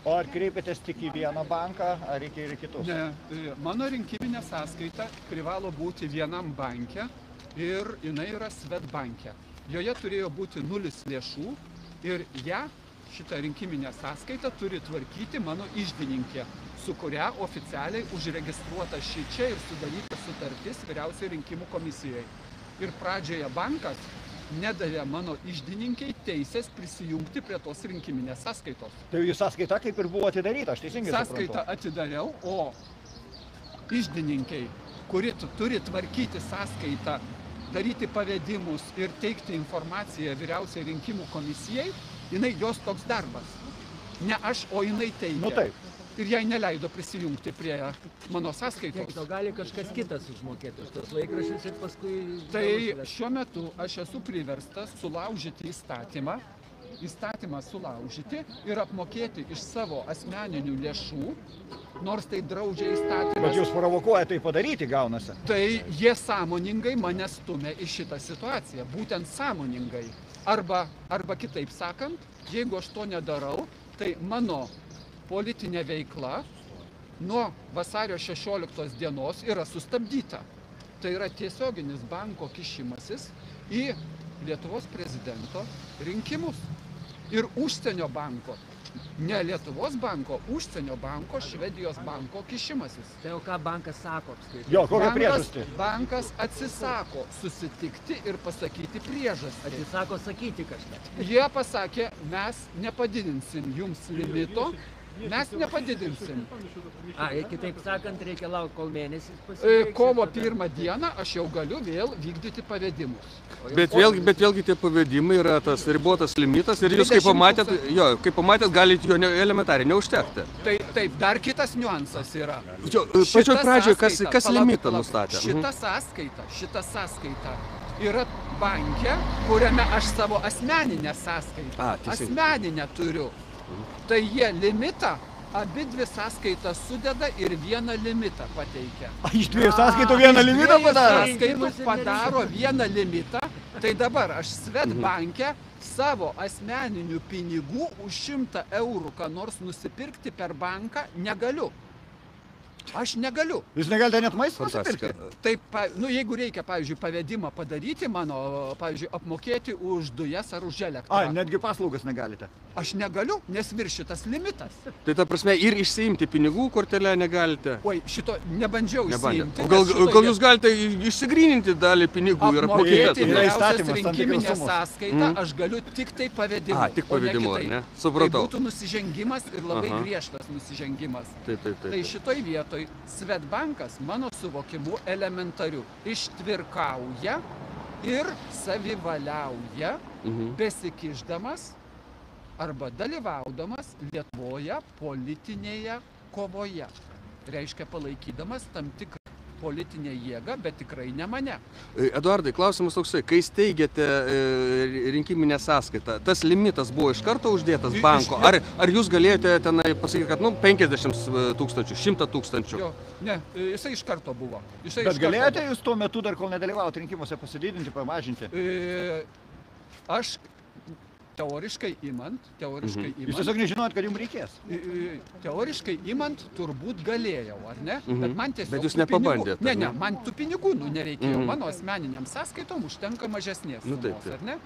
O ar kreipėtės tik į vieną banką, ar reikia ir kitus? Ne, mano rinkiminė sąskaita privalo būti vienam banke ir jinai yra Swedbanke. Joje turėjo būti 0 lėšų ir šitą rinkiminę sąskaitą turi tvarkyti mano iždininkė, su kuria oficialiai užregistruota šičia ir sudaryta sutartis Vyriausiai rinkimų komisijai. Ir pradžioje bankas nedavė mano iždininkiai teisės prisijungti prie tos rinkiminės sąskaitos. Tai jų sąskaita kaip ir buvo atidaryta, aš teisingai suprantu. Sąskaitą atidariau, o iždininkiai, kuri turi tvarkyti sąskaitą, daryti pavedimus ir teikti informaciją Vyriausiai rinkimų komisijai, jos toks darbas. Ne aš, o jinai teikia. Nu taip. Ir jai neleido prisijungti prie mano sąskaitos. O gali kažkas kitas užmokėti už tos laikraščius ir paskui... Tai šiuo metu aš esu priverstas sulaužyti įstatymą sulaužyti ir apmokėti iš savo asmeninių lėšų, nors tai draudžia įstatymas. Bet jūs provokuojate tai padaryti, gaunasi. Tai jie sąmoningai mane stumia į šitą situaciją, būtent sąmoningai. Arba kitaip sakant, jeigu aš to nedarau, tai mano politinė veikla nuo vasario 16 dienos yra sustabdyta. Tai yra tiesioginis banko kišimasis į Lietuvos prezidento rinkimus. Ir užsienio banko, ne Lietuvos banko, užsienio banko, Švedijos banko kišimasis. Tai jau ką bankas sako apskritai? Jo, kokią priežastį? Bankas atsisako susitikti ir pasakyti priežastį. Atsisako sakyti kažką. Jie pasakė, mes nepadidinsim jums limito, mes nepadidinsim. Kitaip sakant, reikia laukti kol mėnesis pasibaigs. Kovo 1 dieną aš jau galiu vėl vykdyti pavedimus. Bet vėlgi tie pavedimai yra tas ribotas limitas ir jūs kaip pamatėt, galite jo elementariai neužtekti. Taip, dar kitas niuansas yra. Pačioj pradžioje, kas limitą nustatė? Šita sąskaita yra banke, kuriame aš savo asmeninę sąskaitą. Asmeninę turiu. Tai jie limitą, abi dvi sąskaitas sudeda ir vieną limitą pateikia. Iš dviejų sąskaitų vieną limitą padaro? Sąskaitų padaro vieną limitą. Tai dabar aš Swedbanke savo asmeninių pinigų už 100 eurų ką nors nusipirkti per banką negaliu. Aš negaliu. Jūs negalite net maisto nusipirkti? Taip, jeigu reikia, pavyzdžiui, pavedimą padaryti mano, pavyzdžiui, apmokėti už dujas ar už elektrą. Netgi paslaugas negalite? Aš negaliu, nes viršytas limitas. Tai ta prasme ir išsiimti pinigų kortelę negalite? Oi, šito nebandžiau išsiimti. Gal jūs galite išsigryninti dalį pinigų ir apmokėti? Vyriausios rinkiminę sąskaitą aš galiu tik tai pavedimu. Tik pavedimu, ar ne? Supratau. Tai būtų nusižengimas ir labai griežtas nusižengimas. Tai šitoj vietoj Swedbankas, mano suvokimu, elementariu ištvirkauja ir savivaliauja, besikišdamas arba dalyvaudamas Lietuvoje politinėje kovoje. Reiškia palaikydamas tam tikrą politinę jėgą, bet tikrai ne mane. Eduardai, klausimas toksai, kai steigėte rinkiminę sąskaitą, tas limitas buvo iš karto uždėtas banko? Ar jūs galėjote tenai pasakyti, kad 50 tūkstančių, 100 tūkstančių? Ne, jisai iš karto buvo. Bet galėjote jūs tuo metu dar kol nedalyvauti rinkimuose pasididinti, pamažinti? Aš teoriškai imant... Jūs tiesiog nežinojot, kad jums reikės? Teoriškai imant turbūt galėjau, ar ne? Bet man tiesiog... Bet jūs nepabandėte? Ne, man tų pinigų nereikėjo. Mano asmeniniam sąskaitom užtenka mažesnės sumos, ar ne?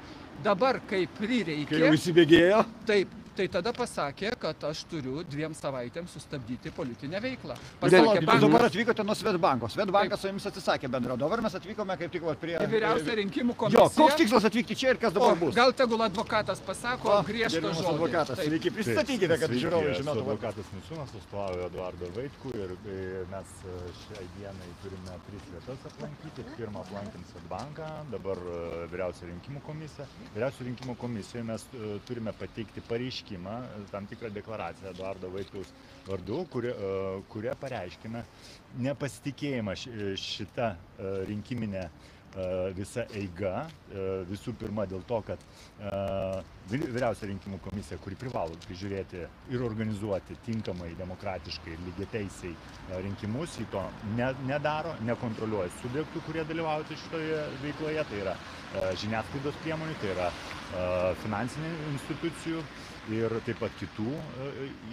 Dabar, kai prireikė... Kai jau įsibėgėjo? Taip. Tai tada pasakė, kad aš turiu 2 savaitėms sustabdyti politinę veiklą. Jūs dabar atvykote nuo Swedbanko. Swedbankas su jumis atsisakė bendro. Dabar mes atvykome kaip tik prie... Vyriausią rinkimų komisiją. Koks tikslas atvykti čia ir kas dabar bus? Gal tegul advokatas pasako griežtą žodį. Advokatas, reikia pristatykite, kad žiūrovai žinotų. Advokatas Miciūnas atstovauja Eduardą Vaitkų ir mes šiai dienai turime 3 vietas aplankyti. Pirmą aplankėm Swedbanką, dabar Vyriausią rinkimų komisiją. Vyriausią rinkimų komisijoje mes turime pateikti pareiškimą, tam tikrą deklaraciją Eduardo Vaitkaus vardu, kuria pareiškime nepasitikėjimą šitą rinkiminę visa eiga, visų pirma dėl to, kad Vyriausia rinkimų komisija, kuri privalo prižiūrėti ir organizuoti tinkamai, demokratiškai ir lygiateisiai rinkimus, ji to nedaro, nekontroliuoja subjektų, kurie dalyvauja šitoje veikloje, tai yra žiniasklaidos priemonių, tai yra finansinių institucijų ir taip pat kitų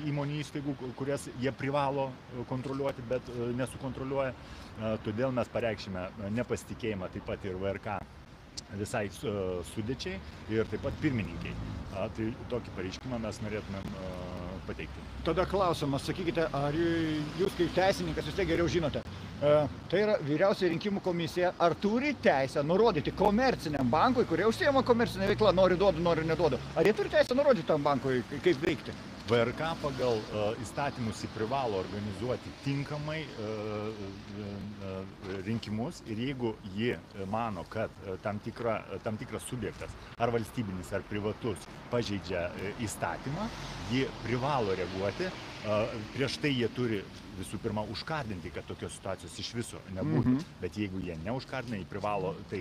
įmonių įstaigų, kurias jie privalo kontroliuoti, bet nesukontroliuoja. Todėl mes pareikšime nepasitikėjimą taip pat ir VRK visai sudėčiai ir taip pat pirmininkiai. Tai tokį pareiškimą mes norėtumėm pateikti. Tada klausimas, sakykite, ar jūs kaip teisininkas vis tiek geriau žinote, tai yra Vyriausioji rinkimų komisija, ar turi teisę nurodyti komerciniam bankui, kurie užsiema komercinę veiklą, nori duodu, nori neduodu, ar jie turi teisę nurodyti tam bankui, kaip veikti? VRK pagal įstatymus privalo organizuoti tinkamai rinkimus ir jeigu ji mano, kad tam tikras subjektas, ar valstybinis, ar privatus, pažeidžia įstatymą, ji privalo reaguoti. Prieš tai jie turi visų pirma užkardinti, kad tokios situacijos iš viso nebūtų. Bet jeigu jie neužkardina, jie privalo tai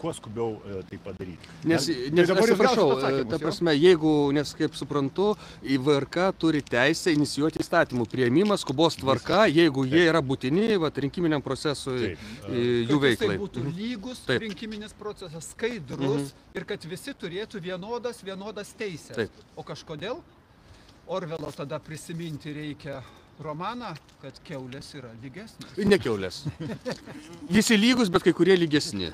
kuo skubiau tai padaryti. Nes aš atsiprašau, ta prasme, jeigu, nes kaip suprantu, į VRK turi teisę inicijuoti įstatymų priėmimą, skubos tvarka, jeigu jie yra būtini rinkiminiam procesui, jų veiklai. Kad jisai būtų lygus rinkiminis procesas, skaidrus ir kad visi turėtų vienodas teisės. O kažkodėl Orvelo tada prisiminti reikia romaną, kad kiaulės yra lygesnės. Ne kiaulės. Visi lygus, bet kai kurie lygesni.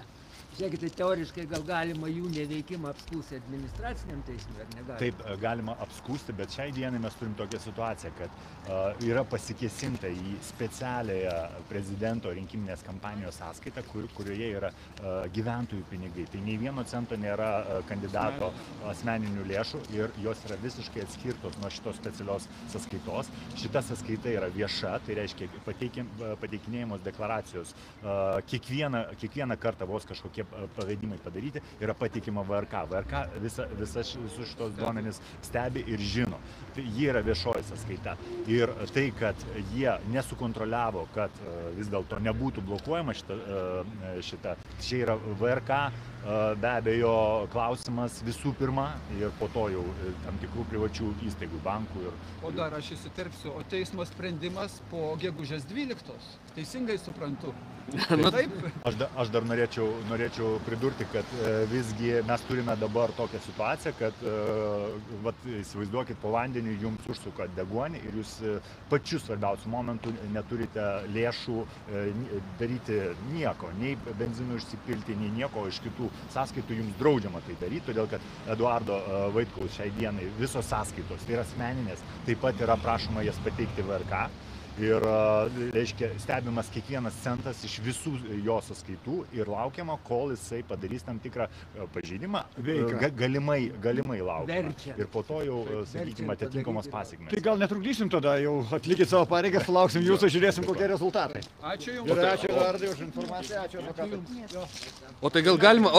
Žiūrėkite, teoriškai gal galima jų neveikimą apskųsti administraciniam teismui, ar negalima? Taip, galima apskųsti, bet šiai dienai mes turim tokią situaciją, kad yra pasikėsinta į specialiąją prezidento rinkiminės kampanijos sąskaitą, kurioje yra gyventojų pinigai. Tai nei vieno cento nėra kandidato asmeninių lėšų ir jos yra visiškai atskirtos nuo šitos specialios sąskaitos. Šita sąskaita yra vieša, tai reiškia pateikinėjamos deklaracijos. Kiekvieną kartą vos kažkokie pavedimai padaryti yra patikima VRK. VRK visus šitos duomenys stebi ir žino. Tai jie yra viešoji sąskaita. Ir tai, kad jie nesukontroliavo, kad vis dėlto nebūtų blokuojama šita, čia yra VRK be abejo klausimas visų pirma ir po to jau tam tikrų privačių įstaigų, bankų. O dar aš įsiterpsiu, o teismo sprendimas po gegužės 12. Teisingai suprantu. Taip? Aš dar norėčiau pridurti, kad visgi mes turime dabar tokią situaciją, kad įsivaizduokit, po vandeniu jums užsuka deguonį ir jūs pačiu svarbiausiu momentu neturite lėšų daryti nieko, nei benzinų išsipilti, nei nieko iš kitų sąskaitų jums draudžiama tai daryti, todėl kad Eduardo Vaitkaus šiai dienai visos sąskaitos, tai yra asmeninės, taip pat yra prašoma jas pateikti VRK. Ir, reiškia, stebimas kiekvienas centas iš visų jo sąskaitų ir laukiama, kol jisai padarys tam tikrą pažeidimą, galimai laukiama. Ir po to jau, sakykime, atitinkamos pasekmės. Tai gal netrukdysim tada, jau atlikit savo pareigas, lauksim jūsų, žiūrėsim, kokie rezultatai. Ačiū Jums. Ir ačiū Eduardai už informaciją, ačiū advokatui. O tai gal galima,